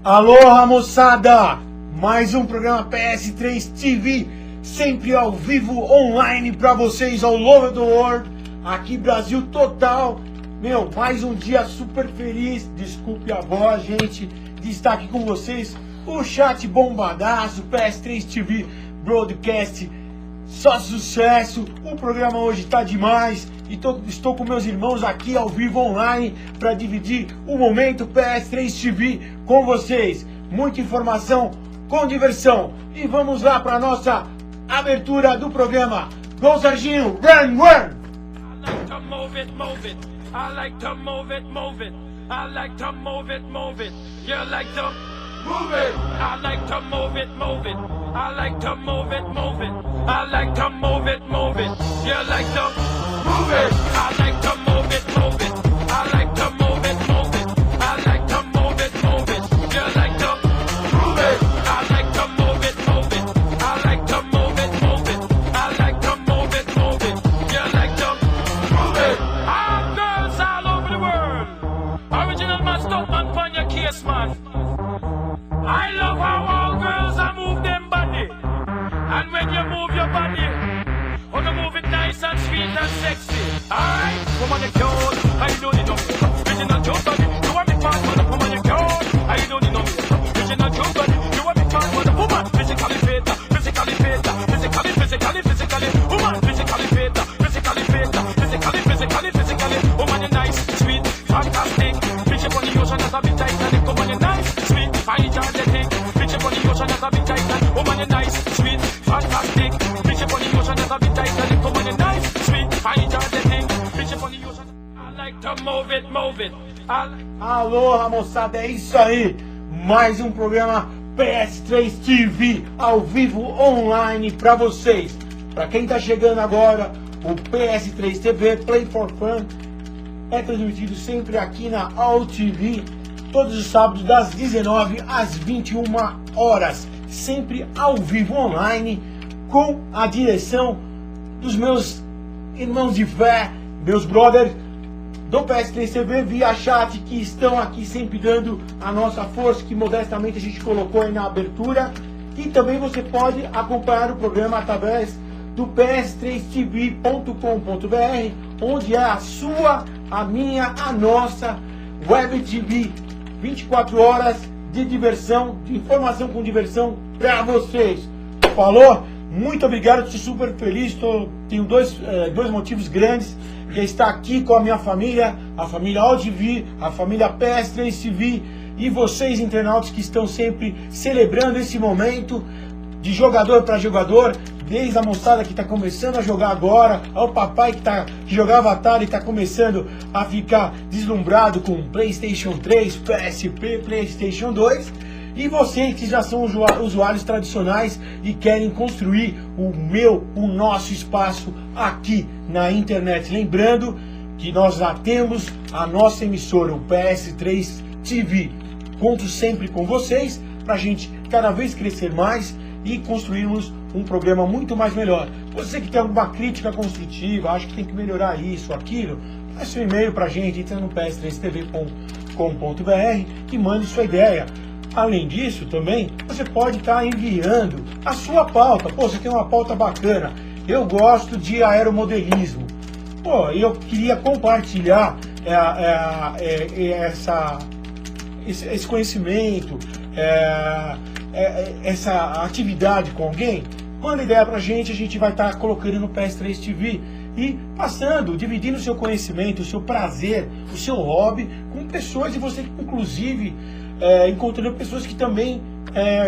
Aloha, moçada! Mais um programa PS3 TV, sempre ao vivo, online pra vocês all over the world, aqui Brasil total. Meu, mais um dia super feliz, desculpe a voz, gente, de estar aqui com vocês. O chat bombadaço, PS3 TV Broadcast, só sucesso. O programa hoje tá demais e estou com meus irmãos aqui ao vivo online para dividir o momento PS3 TV com vocês. Muita informação com diversão. E vamos lá para nossa abertura do programa. Go, Serginho! Run, run! I like to move it, move it. I like to move it, move it. I like to move it, move it. You like to move it. I like to move it, move it. I like to move it, move it. I like to move it, move it. You like to move it. I like to move it, move it. I like to move it, move it. I like to move it, move it. You like to move it. I like to move it, move it. I like to move it, move it. I like to move it, move it. You like to move it. All girls all over the world. Original man, stop man, pon your case, man. I love how all girls are move them body. And when you move your body, wanna move it nice and sweet and sexy. Alright, woman you cute, I don't need no makeup. Original joke body, you want me fast, mother. Woman you cute, I don't need no makeup. Original joke body, you want me fast, mother. Woman, physically fit, physically fit, physically. Woman, physically fit, physically. Woman you nice, sweet, fantastic. Bitch up on the ocean as a bit Titanic. Woman you nice, sweet, fine, gigantic. Bitch up on the ocean as a bit Titanic. Woman you nice, sweet, fantastic. Bitch up on the ocean as a bit Titanic. Woman you nice, sweet, fine, gigantic. Bitch up on the ocean. I like to move it, move it. Aloha, moçada, é isso aí. Mais um programa PS3 TV ao vivo online pra vocês. Pra quem tá chegando agora, o PS3 TV Play for Fun é transmitido sempre aqui na All TV, todos os sábados das 19 às 21 horas, sempre ao vivo online, com a direção dos meus irmãos de fé, meus brothers do PS3 TV via chat, que estão aqui sempre dando a nossa força, que modestamente a gente colocou aí na abertura. E também você pode acompanhar o programa através do ps3tv.com.br, onde é a sua, a minha, a nossa Web TV, 24 horas de diversão, de informação com diversão para vocês. Falou? Muito obrigado, estou super feliz, tenho dois motivos grandes, que é estar aqui com a minha família, a família All TV, a família PS3 TV e vocês internautas que estão sempre celebrando esse momento de jogador para jogador, desde a moçada que está começando a jogar agora, ao papai que jogava à tarde e está começando a ficar deslumbrado com PlayStation 3, PSP, PlayStation 2, e vocês que já são usuários tradicionais e querem construir o nosso espaço aqui na internet. Lembrando que nós já temos a nossa emissora, o PS3 TV. Conto sempre com vocês para a gente cada vez crescer mais e construirmos um programa muito mais melhor. Você que tem alguma crítica construtiva, acha que tem que melhorar isso, aquilo, faça seu e-mail para a gente, entra no ps3tv.com.br e mande sua ideia. Além disso, também, você pode estar enviando a sua pauta. Pô, você tem uma pauta bacana. Eu gosto de aeromodelismo. Pô, eu queria compartilhar esse conhecimento, essa atividade com alguém. Manda ideia pra gente, a gente vai estar colocando no PS3 TV e passando, dividindo o seu conhecimento, o seu prazer, o seu hobby com pessoas, e você inclusive encontrando pessoas que também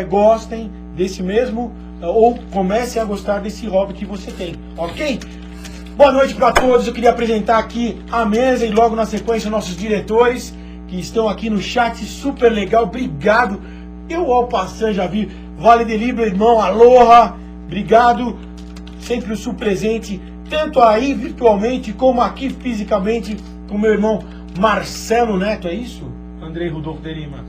gostem desse mesmo ou comecem a gostar desse hobby que você tem, ok? Boa noite para todos. Eu queria apresentar aqui a mesa e logo na sequência nossos diretores que estão aqui no chat, super legal. Obrigado. Eu ao passar já vi Vale de Libra, irmão, aloha. Obrigado. Sempre o sul presente, tanto aí virtualmente como aqui fisicamente, com meu irmão Marcelo Neto, é isso? Andrei Rodolfo de Lima.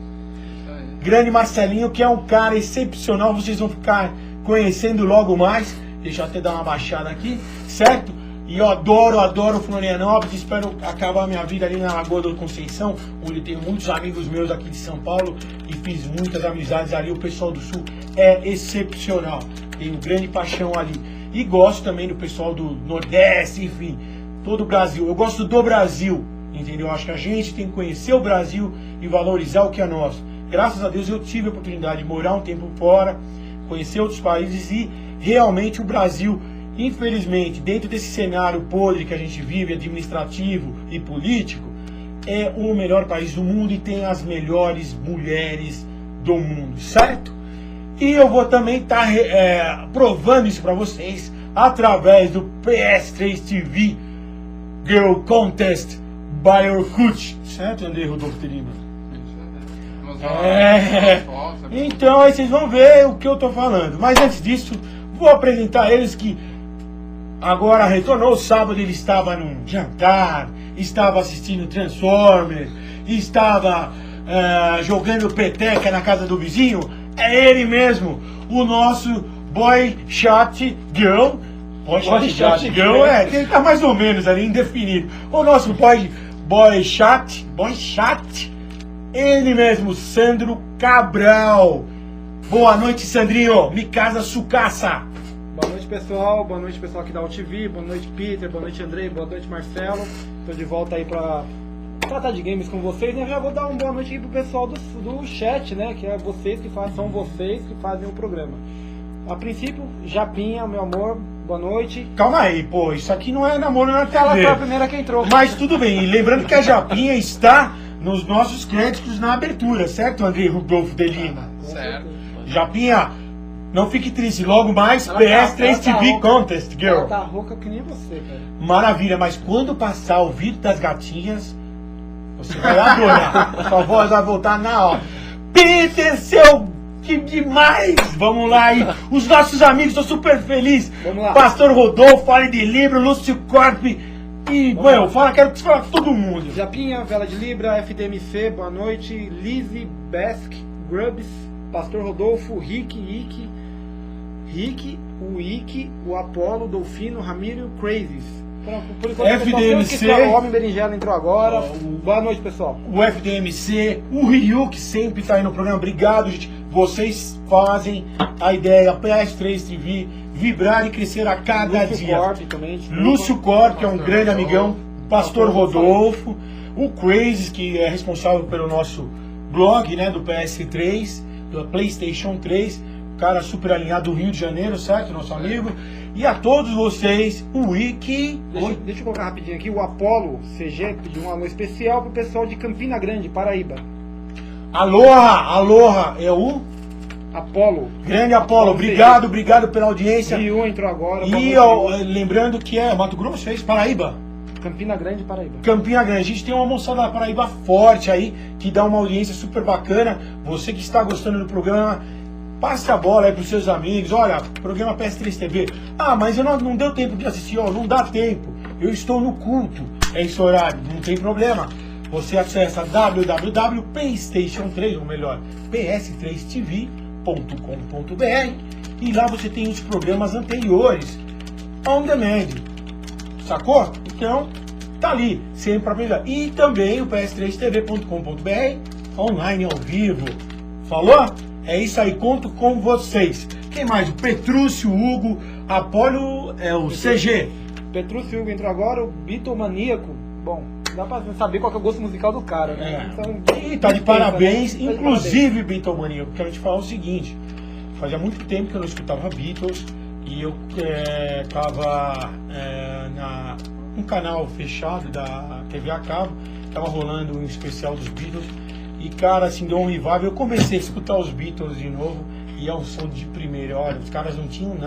Grande Marcelinho, que é um cara excepcional, vocês vão ficar conhecendo logo mais. Deixa eu até dar uma baixada aqui, certo? E eu adoro Florianópolis, espero acabar minha vida ali na Lagoa da Conceição, onde tenho muitos amigos meus aqui de São Paulo e fiz muitas amizades ali. O pessoal do Sul é excepcional, tenho grande paixão ali. E gosto também do pessoal do Nordeste, enfim, todo o Brasil. Eu gosto do Brasil, entendeu? Acho que a gente tem que conhecer o Brasil e valorizar o que é nosso. Graças a Deus eu tive a oportunidade de morar um tempo fora, conhecer outros países e realmente o Brasil, infelizmente, dentro desse cenário podre que a gente vive, administrativo e político, é o melhor país do mundo e tem as melhores mulheres do mundo, certo? E eu vou também estar provando isso para vocês através do PS3 TV Girl Contest by Orkut, certo, Andrei Rodolfo de Lima? Então aí vocês vão ver o que eu tô falando. Mas antes disso, vou apresentar eles que agora retornou. Sábado ele estava num jantar, estava assistindo Transformers, estava jogando peteca na casa do vizinho. É ele mesmo, o nosso Boy Chat Girl. Boy Chat Girl, ele tá mais ou menos ali, indefinido. O nosso Boy Chat, ele mesmo, Sandro Cabral. Boa noite, Sandrinho. Me casa sucaça. Boa noite, pessoal aqui da UTV. Boa noite, Peter. Boa noite, Andrei. Boa noite, Marcelo. Tô de volta aí pra tratar de games com vocês. Eu já vou dar uma boa noite aqui pro pessoal do chat, né? Que é são vocês que fazem o programa. A princípio, Japinha, meu amor, boa noite. Calma aí, pô, isso aqui não é namoro na TV. Ela foi a primeira que entrou. Mas tudo bem, e lembrando que a Japinha está nos nossos créditos na abertura, certo, Andrei Rodolfo de Lima? Certo. Japinha, não fique triste, logo mais PS3 TV Contest, Girl. Ela tá rouca que nem você, cara. Maravilha, mas quando passar o vídeo das gatinhas, você vai adorar. Sua voz vai voltar na hora. Peter, que demais! Vamos lá aí. Os nossos amigos, tô super feliz. Vamos lá. Pastor Rodolfo, Vale de Libra, Lúcio Corp. E, mano, quero que você fale com todo mundo. Japinha, Vela de Libra, FDMC, boa noite. Lizzie, Besk, Grubs, Pastor Rodolfo, Rick, o Ike, o Apolo, o Dolfino, o Ramiro, o Crazes. Por enquanto, FDMC, o Homem Berinjela entrou agora. Boa noite, pessoal. O FDMC, o Ryu, que sempre tá aí no programa. Obrigado, gente. Vocês fazem a ideia PS3 TV vibrar e crescer a cada dia. Lúcio Corp, que é um grande amigão. Pastor Rodolfo. O Crazes, que é responsável pelo nosso blog, né, do PS3, do PlayStation 3. Cara super alinhado do Rio de Janeiro, certo? Nosso amigo. E a todos vocês, o Wiki... Deixa eu colocar rapidinho aqui. O Apolo CG pediu um alô especial pro pessoal de Campina Grande, Paraíba. Aloha, é o... Apolo. Grande Apolo, obrigado pela audiência. Rio entrou agora. E lembrando que é Mato Grosso, é isso? Paraíba? Campina Grande, Paraíba. Campina Grande, a gente tem uma moçada da Paraíba forte aí, que dá uma audiência super bacana. Você que está gostando do programa, passe a bola aí pros seus amigos. Olha, programa PS3 TV. Ah, mas eu não deu tempo de assistir. Ó, não dá tempo. Eu estou no culto. É esse horário, não tem problema. Você acessa www.playstation3, ou melhor, ps3tv.com.br e lá você tem os programas anteriores on demand. Sacou? Então, tá ali, sempre para aprender. E também o ps3tv.com.br online ao vivo. Falou? É isso aí, conto com vocês. Quem mais? O Petrúcio, o Hugo, Apolo, o CG. Petrúcio e Hugo entrou agora, o Bitomaníaco. Bom, dá pra saber qual que é o gosto musical do cara, né? Então, e tá de parabéns, né? Inclusive, Bitomaníaco, quero te falar o seguinte. Fazia muito tempo que eu não escutava Beatles e eu tava num canal fechado da TV a cabo, tava rolando um especial dos Beatles. E, cara, assim, deu um revival. Eu comecei a escutar os Beatles de novo e é um som de primeira. Olha, os caras não tinham nada.